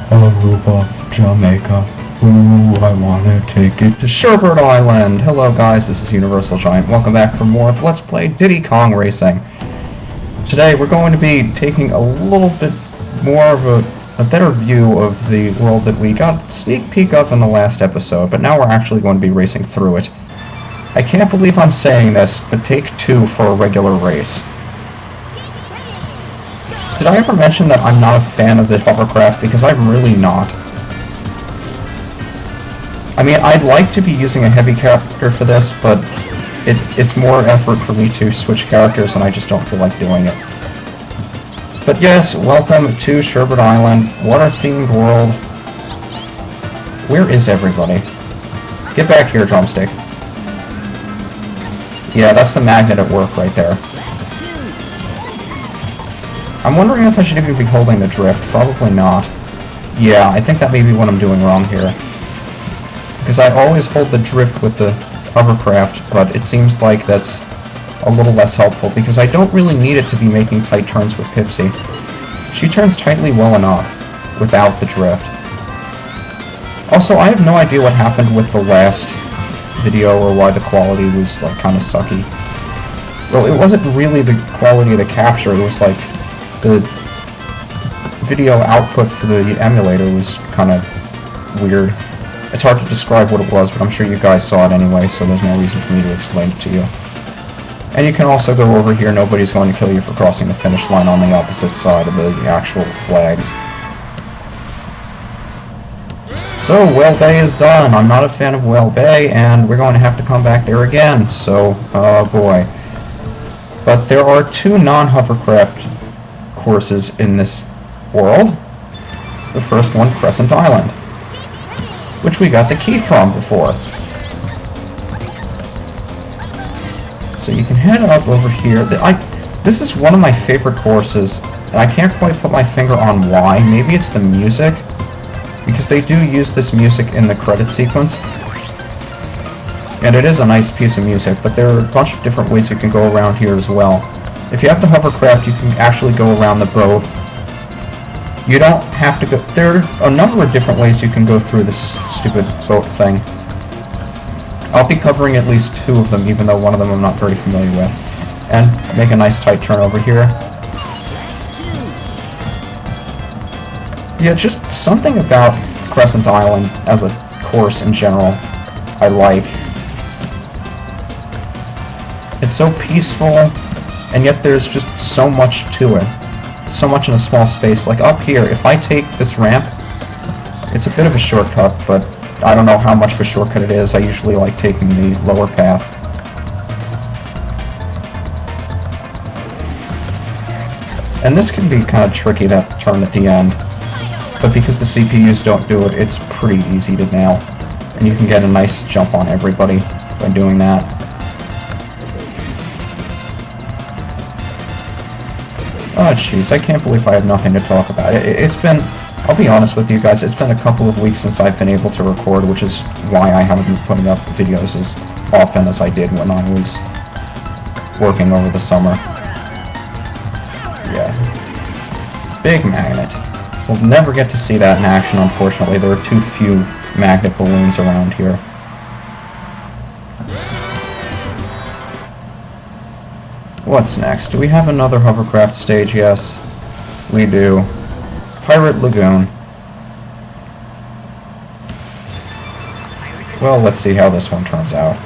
Aruba, Jamaica. Ooh, I wanna take it to Sherbet Island. Hello guys, this is UniversalGiant. Welcome back for more of Let's Play Diddy Kong Racing. Today we're going to be taking a little bit more of a better view of the world that we got a sneak peek of in the last episode, but now we're actually going to be racing through it. I can't believe I'm saying this, but take two for a regular race. Did I ever mention that I'm not a fan of the hovercraft? Because I'm really not. I mean, I'd like to be using a heavy character for this, but it's more effort for me to switch characters, and I just don't feel like doing it. But yes, welcome to Sherbet Island, water-themed world. Where is everybody? Get back here, Drumstick. Yeah, that's the magnet at work right there. I'm wondering if I should even be holding the drift. Probably not. Yeah, I think that may be what I'm doing wrong here. Because I always hold the drift with the hovercraft, but it seems like that's a little less helpful, because I don't really need it to be making tight turns with Pipsy. She turns tightly well enough without the drift. Also, I have no idea what happened with the last video or why the quality was like kind of sucky. Well, it wasn't really the quality of the capture, it was like the video output for the emulator was kind of weird. It's hard to describe what it was, but I'm sure you guys saw it anyway, so there's no reason for me to explain it to you. And you can also go over here. Nobody's going to kill you for crossing the finish line on the opposite side of the actual flags. So, Whale Bay is done. I'm not a fan of Whale Bay, and we're going to have to come back there again, so, oh boy. But there are two non-hovercraft courses in this world. The first one, Crescent Island, which we got the key from before. So you can head up over here. This is one of my favorite courses, and I can't quite put my finger on why. Maybe it's the music, because they do use this music in the credit sequence. And it is a nice piece of music, but there are a bunch of different ways you can go around here as well. If you have the hovercraft, you can actually go around the boat. You don't have to go... There are a number of different ways you can go through this stupid boat thing. I'll be covering at least two of them, even though one of them I'm not very familiar with. And make a nice tight turn over here. Yeah, just something about Crescent Island as a course in general I like. It's so peaceful, and yet there's just so much to it. So much in a small space. Like up here, if I take this ramp, it's a bit of a shortcut, but I don't know how much of a shortcut it is. I usually like taking the lower path. And this can be kind of tricky, that turn at the end. But because the CPUs don't do it, it's pretty easy to nail. And you can get a nice jump on everybody by doing that. Oh jeez, I can't believe I have nothing to talk about. It's been, I'll be honest with you guys, it's been a couple of weeks since I've been able to record, which is why I haven't been putting up videos as often as I did when I was working over the summer. Yeah. Big magnet. We'll never get to see that in action, unfortunately. There are too few magnet balloons around here. What's next? Do we have another hovercraft stage? Yes, we do. Pirate Lagoon. Well, let's see how this one turns out.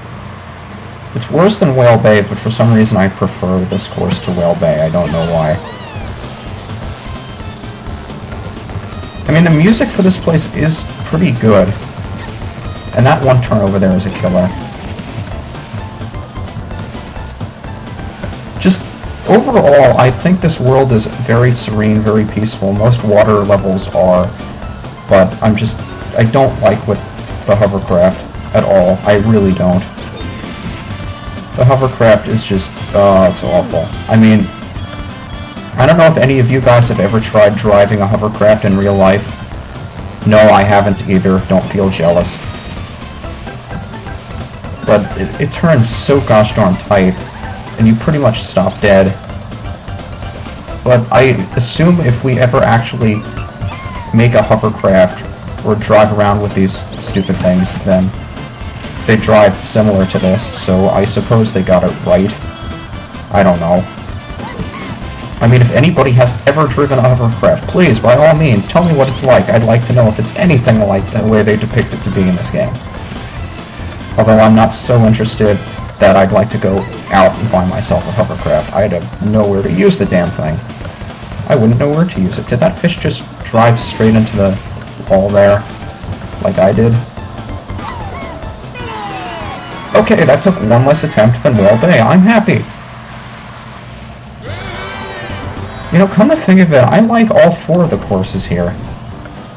It's worse than Whale Bay, but for some reason I prefer this course to Whale Bay. I don't know why. I mean, the music for this place is pretty good. And that one turn over there is a killer. Just overall, I think this world is very serene, very peaceful. Most water levels are, but I don't like the hovercraft at all. I really don't. The hovercraft is just, it's awful. I mean, I don't know if any of you guys have ever tried driving a hovercraft in real life. No, I haven't either. Don't feel jealous. But it turns so gosh darn tight, and you pretty much stop dead. But I assume if we ever actually make a hovercraft or drive around with these stupid things, then they drive similar to this, so I suppose they got it right. I don't know. I mean, if anybody has ever driven a hovercraft, please, by all means, tell me what it's like. I'd like to know if it's anything like the way they depict it to be in this game. Although I'm not so interested that I'd like to go out and buy myself a hovercraft. I'd have nowhere to use the damn thing. I wouldn't know where to use it. Did that fish just drive straight into the wall there, like I did? Okay, that took one less attempt than Whale Bay. I'm happy. You know, come to think of it, I like all 4 of the courses here.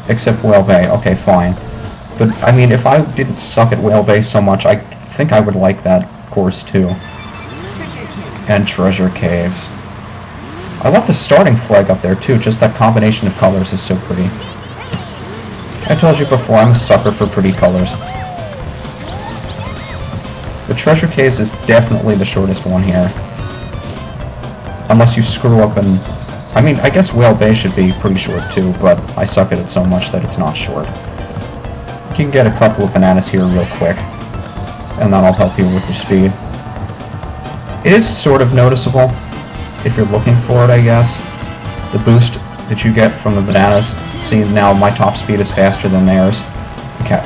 Except Whale Bay. Okay, fine. But, I mean, if I didn't suck at Whale Bay so much, I think I would like that course too. And Treasure Caves. I love the starting flag up there too, just that combination of colors is so pretty. I told you before, I'm a sucker for pretty colors. The Treasure Caves is definitely the shortest one here. Unless you screw up and... I mean, I guess Whale Bay should be pretty short too, but I suck at it so much that it's not short. You can get a couple of bananas here real quick, and that'll help you with your speed. It is sort of noticeable, if you're looking for it, I guess. The boost that you get from the bananas. See, now my top speed is faster than theirs.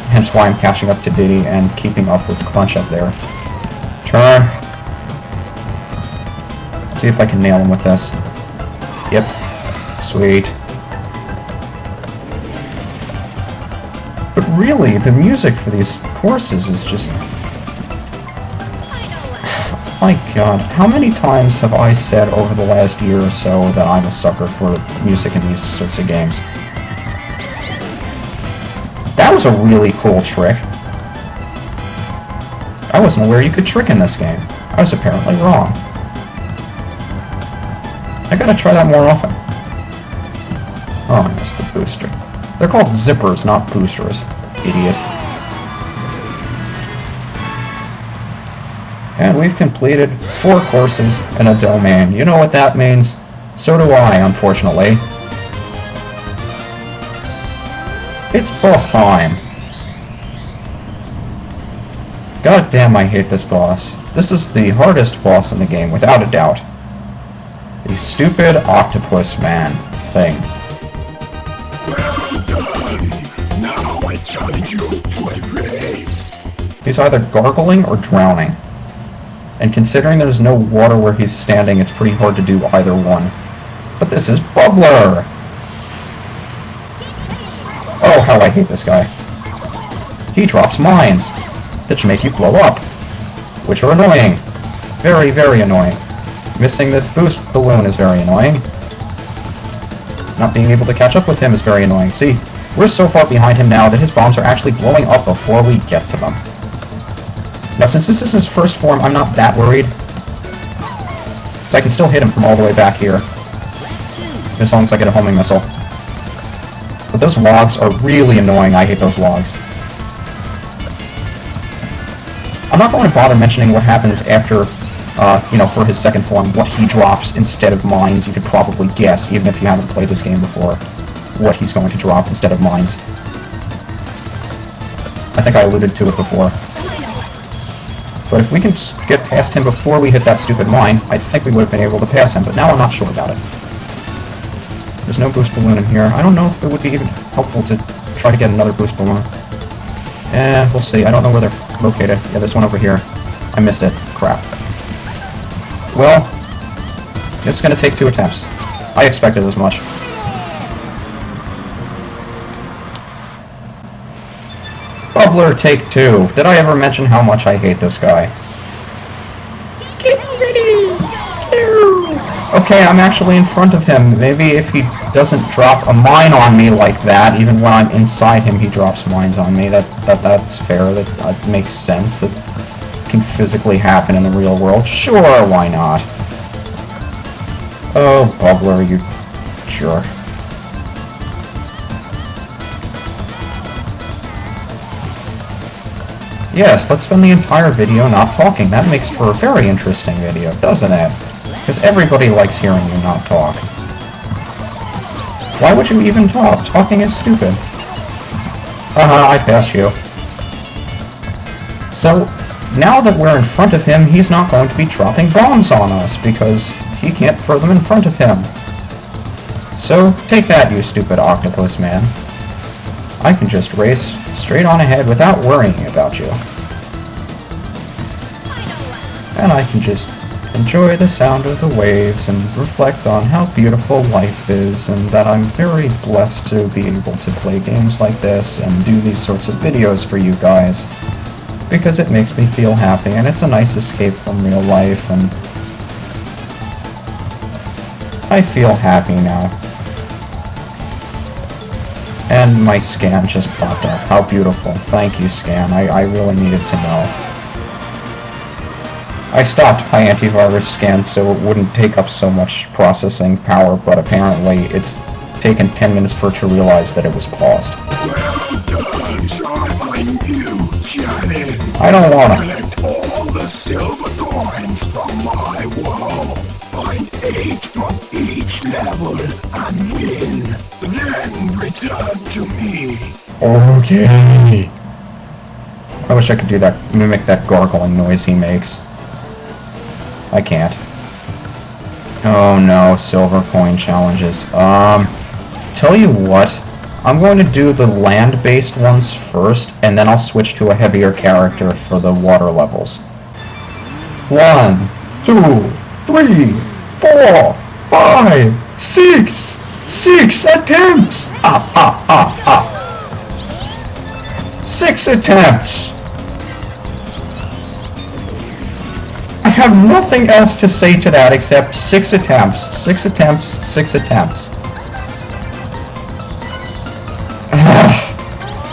Hence why I'm catching up to Diddy and keeping up with Crunch up there. Turn. See if I can nail him with this. Yep. Sweet. But really, the music for these courses is just... My god, how many times have I said over the last year or so that I'm a sucker for music in these sorts of games? That was a really cool trick. I wasn't aware you could trick in this game. I was apparently wrong. I gotta try that more often. Oh, I missed the booster. They're called zippers, not boosters. Idiot. And we've completed 4 courses in a domain. You know what that means? So do I, unfortunately. It's boss time! God damn, I hate this boss. This is the hardest boss in the game, without a doubt. The stupid octopus man thing. Well done. Now I challenge you to a race. He's either gargling or drowning. And considering there's no water where he's standing, it's pretty hard to do either one. But this is Bubbler! Oh, how I hate this guy. He drops mines that should make you blow up, which are annoying. Very, very annoying. Missing the boost balloon is very annoying. Not being able to catch up with him is very annoying. See, we're so far behind him now that his bombs are actually blowing up before we get to them. Now, since this is his first form, I'm not that worried. So I can still hit him from all the way back here. As long as I get a homing missile. But those logs are really annoying. I hate those logs. I'm not going to bother mentioning what happens after, you know, for his second form, what he drops instead of mines. You could probably guess, even if you haven't played this game before, what he's going to drop instead of mines. I think I alluded to it before. But if we can get past him before we hit that stupid mine, I think we would have been able to pass him, but now I'm not sure about it. There's no boost balloon in here. I don't know if it would be even helpful to try to get another boost balloon. We'll see. I don't know where they're located. Yeah, there's one over here. I missed it. Crap. Well, it's going to take 2 attempts. I expected as much. Bubbler, take 2. Did I ever mention how much I hate this guy? Get ready! Okay, I'm actually in front of him. Maybe if he doesn't drop a mine on me like that, even when I'm inside him, he drops mines on me. That's fair. That makes sense. That can physically happen in the real world. Sure, why not? Oh, Bubbler, you jerk. Yes, let's spend the entire video not talking. That makes for a very interesting video, doesn't it? Because everybody likes hearing you not talk. Why would you even talk? Talking is stupid. Haha, I passed you. So, now that we're in front of him, he's not going to be dropping bombs on us, because he can't throw them in front of him. So, take that, you stupid octopus man. I can just race straight on ahead without worrying about you. And I can just enjoy the sound of the waves and reflect on how beautiful life is, and that I'm very blessed to be able to play games like this and do these sorts of videos for you guys, because it makes me feel happy and it's a nice escape from real life, and I feel happy now. And my scan just popped up. How beautiful. Thank you, scan. I really needed to know. I stopped my antivirus scan so it wouldn't take up so much processing power, but apparently it's taken 10 minutes for it to realize that it was paused. Well done, try my new challenge. I don't wanna. Collect all the silver coins from my wall. Find 8 from each level and win. Then return to me. Okay. I wish I could do that, mimic that gargling noise he makes. I can't. Oh no, silver coin challenges. Tell you what, I'm going to do the land-based ones first, and then I'll switch to a heavier character for the water levels. 1, 2, 3, 4, 5, 6! 6 attempts! 6 attempts! I have nothing else to say to that except 6 attempts. 6 attempts, 6 attempts.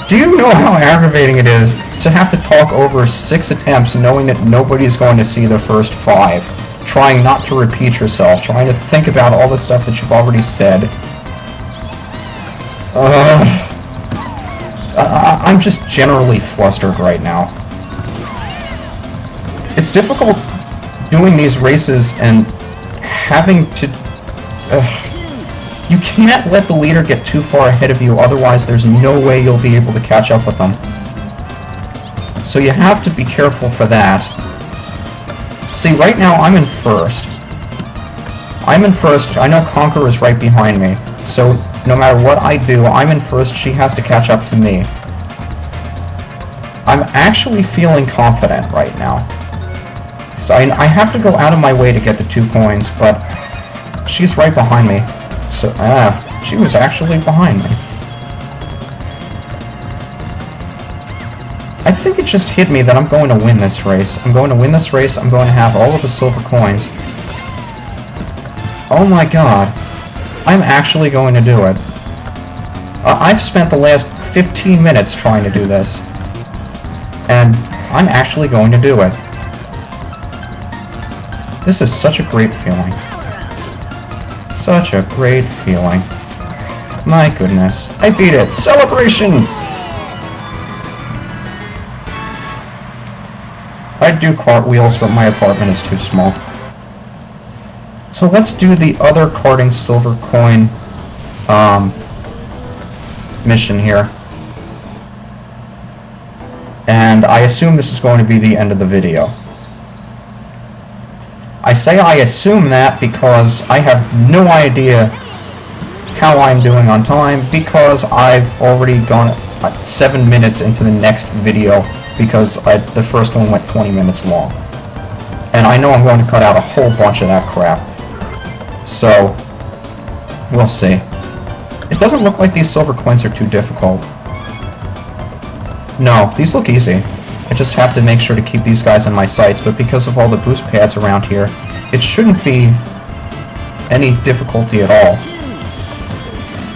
Do you know how aggravating it is to have to talk over 6 attempts knowing that nobody's going to see the first 5? Trying not to repeat yourself, trying to think about all the stuff that you've already said. I'm just generally flustered right now. It's difficult doing these races and having to... you can't let the leader get too far ahead of you, otherwise there's no way you'll be able to catch up with them. So you have to be careful for that. See, right now I'm in first. I'm in first. I know Conquer is right behind me. So no matter what I do, I'm in first. She has to catch up to me. I'm actually feeling confident right now. So I have to go out of my way to get the 2 coins, but she's right behind me. So, she was actually behind me. I think it just hit me that I'm going to win this race. I'm going to win this race. I'm going to have all of the silver coins. Oh my god. I'm actually going to do it. I've spent the last 15 minutes trying to do this. And I'm actually going to do it. This is such a great feeling. Such a great feeling. My goodness. I beat it! Celebration! I'd do cartwheels, but my apartment is too small. So let's do the other karting silver coin mission here. And I assume this is going to be the end of the video. I say I assume that because I have no idea how I'm doing on time, because I've already gone 7 minutes into the next video because the first one went 20 minutes long. And I know I'm going to cut out a whole bunch of that crap. So, we'll see. It doesn't look like these silver coins are too difficult. No, these look easy. I just have to make sure to keep these guys in my sights, but because of all the boost pads around here, it shouldn't be any difficulty at all.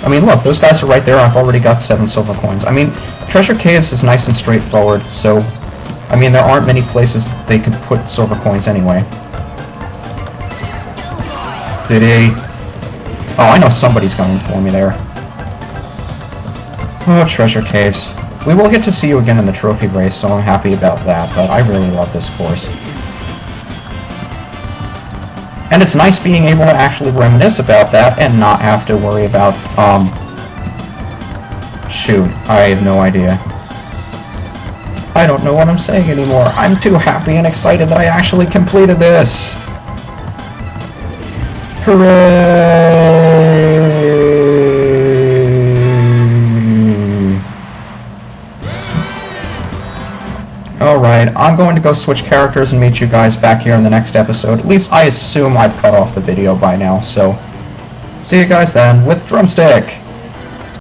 I mean, look, those guys are right there. I've already got 7 silver coins. I mean, Treasure Caves is nice and straightforward, so, I mean, there aren't many places they could put silver coins anyway. Diddy. Oh, I know somebody's coming for me there. Oh, Treasure Caves. We will get to see you again in the trophy race, so I'm happy about that, but I really love this course. And it's nice being able to actually reminisce about that and not have to worry about, shoot, I have no idea. I don't know what I'm saying anymore. I'm too happy and excited that I actually completed this. Hooray! Alright, I'm going to go switch characters and meet you guys back here in the next episode. At least I assume I've cut off the video by now, so see you guys then with Drumstick!